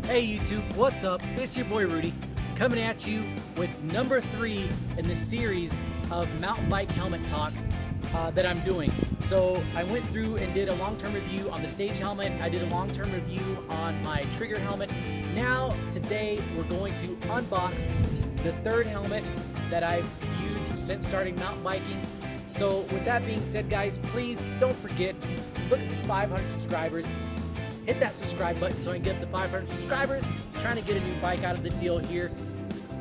Hey YouTube, what's up? It's your boy Rudy, coming at you with number 3 in the series of mountain bike helmet talk that I'm doing. So I went through and did a long-term review on the stage helmet. I did a long-term review on my trigger helmet. Now, today, we're going to unbox the third helmet that I've used since starting mountain biking. So with that being said, guys, please don't forget, look at the 500 subscribers. Hit that subscribe button so I can get up to 500 subscribers. I'm trying to get a new bike out of the deal here.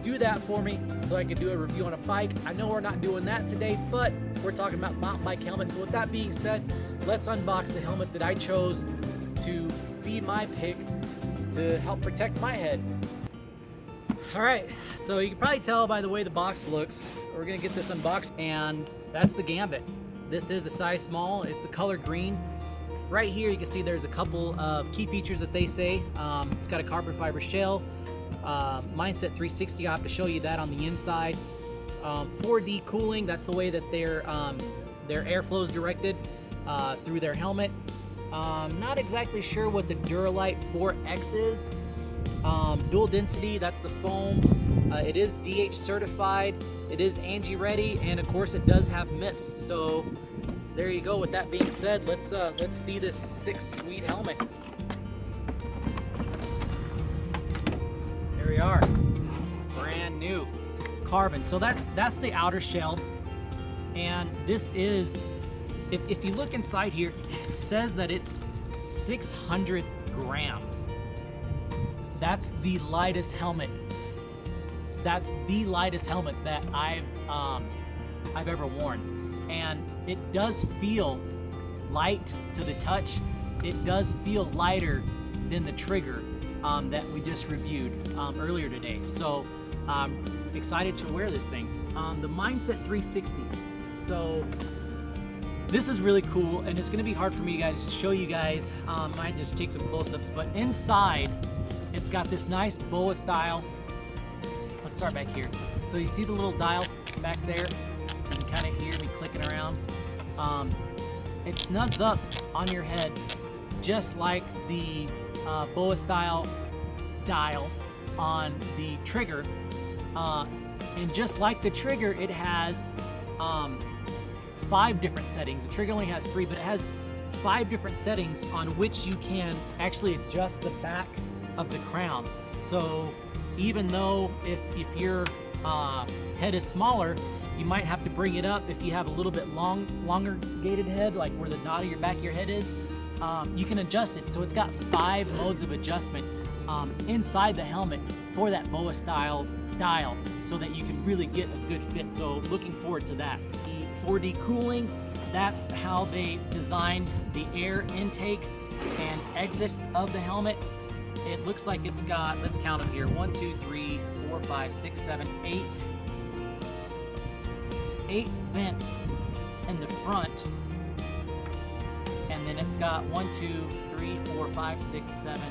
Do that for me so I can do a review on a bike. I know we're not doing that today, but we're talking about mountain bike helmets. So with that being said, let's unbox the helmet that I chose to be my pick to help protect my head. All right, so you can probably tell by the way the box looks, we're gonna get this unboxed, and that's the Gambit. This is a size small, it's the color green. Right here you can see there's a couple of key features that they say. It's got a carbon fiber shell, Mindset 360, I'll have to show you that on the inside. 4D cooling, that's the way that their airflow is directed through their helmet. Not exactly sure what the Duralite 4X is. Dual density, that's the foam. It is DH certified, it is Angie ready, and of course it does have MIPS. So there you go. With that being said, let's see this sick sweet helmet. There we are, brand new carbon. So that's the outer shell, and this is, if you look inside here, it says that it's 600 grams. That's the lightest helmet. That's the lightest helmet that I've ever worn. And it does feel light to the touch. It does feel lighter than the trigger that we just reviewed earlier today. So I'm excited to wear this thing. The Mindset 360. So this is really cool, and it's gonna be hard for me guys to show you guys. I might just take some close-ups, but inside it's got this nice Boa Style. Let's start back here. So you see the little dial back there? You can kind of hear me clicking around. It snugs up on your head just like the Boa Style dial on the trigger. And just like the trigger, it has 5 different settings. The trigger only has 3, but it has 5 different settings on which you can actually adjust the back of the crown. So even though if your head is smaller, you might have to bring it up if you have a little bit longer gated head, like where the knot of your back of your head is, you can adjust it. So it's got 5 modes of adjustment inside the helmet for that Boa Style dial, so that you can really get a good fit. So looking forward to that. The 4D cooling, that's how they designed the air intake and exit of the helmet. It looks like it's got, let's count them here, 1, 2, 3, 4, 5, 6, 7, 8 vents in the front, and then it's got 1, 2, 3, 4, 5, 6, 7,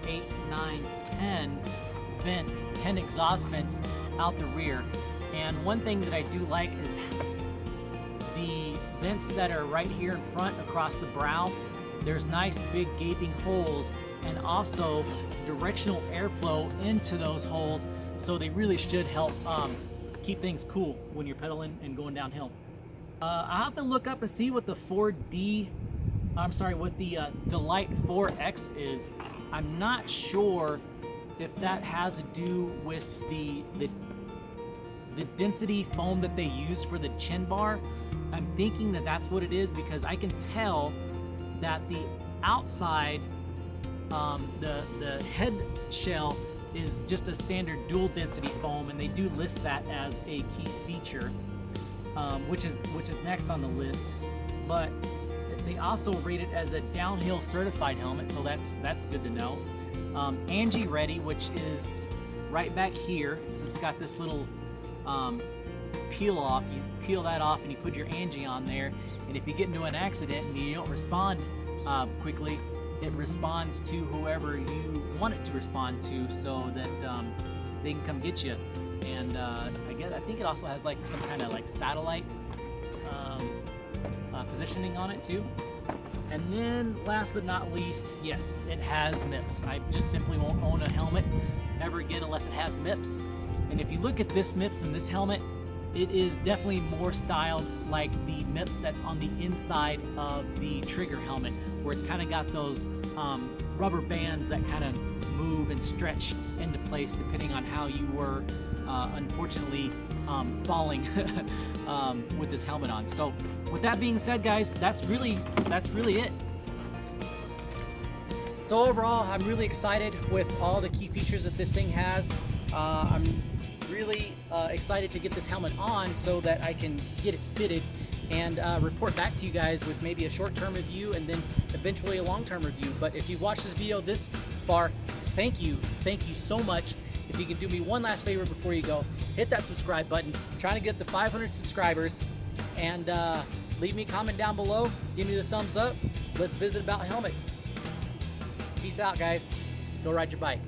8, 9, 10 vents, 10 exhaust vents out the rear. And one thing that I do like is the vents that are right here in front across the brow. There's nice big gaping holes, and also directional airflow into those holes, so they really should help keep things cool when you're pedaling and going downhill. I'll have to look up and see what the Light 4X is. I'm not sure if that has to do with the density foam that they use for the chin bar. I'm thinking that that's what it is, because I can tell that the outside, the head shell is just a standard dual density foam, and they do list that as a key feature, which is next on the list. But they also rate it as a downhill certified helmet, so that's good to know. Angie ready, which is right back here. It's got this little peel off. You peel that off and you put your Angie on there, and if you get into an accident and you don't respond quickly, it responds to whoever you want it to respond to, so that they can come get you. And I think it also has like some kind of like satellite positioning on it too. And then last but not least, yes, it has MIPS. I just simply won't own a helmet ever again unless it has MIPS. And if you look at this MIPS in this helmet, it is definitely more styled like the MIPS that's on the inside of the trigger helmet, where it's kind of got those rubber bands that kind of move and stretch into place depending on how you were unfortunately falling with this helmet on. So with that being said, guys, that's really it. So overall, I'm really excited with all the key features that this thing has. I'm really excited to get this helmet on so that I can get it fitted and report back to you guys with maybe a short-term review and then eventually a long-term review. But if you've watched this video this far, thank you so much. If you can do me one last favor before you go, hit that subscribe button. I'm trying to get to 500 subscribers, and leave me a comment down below. Give me the thumbs up. Let's visit about helmets. Peace out, guys. Go ride your bike.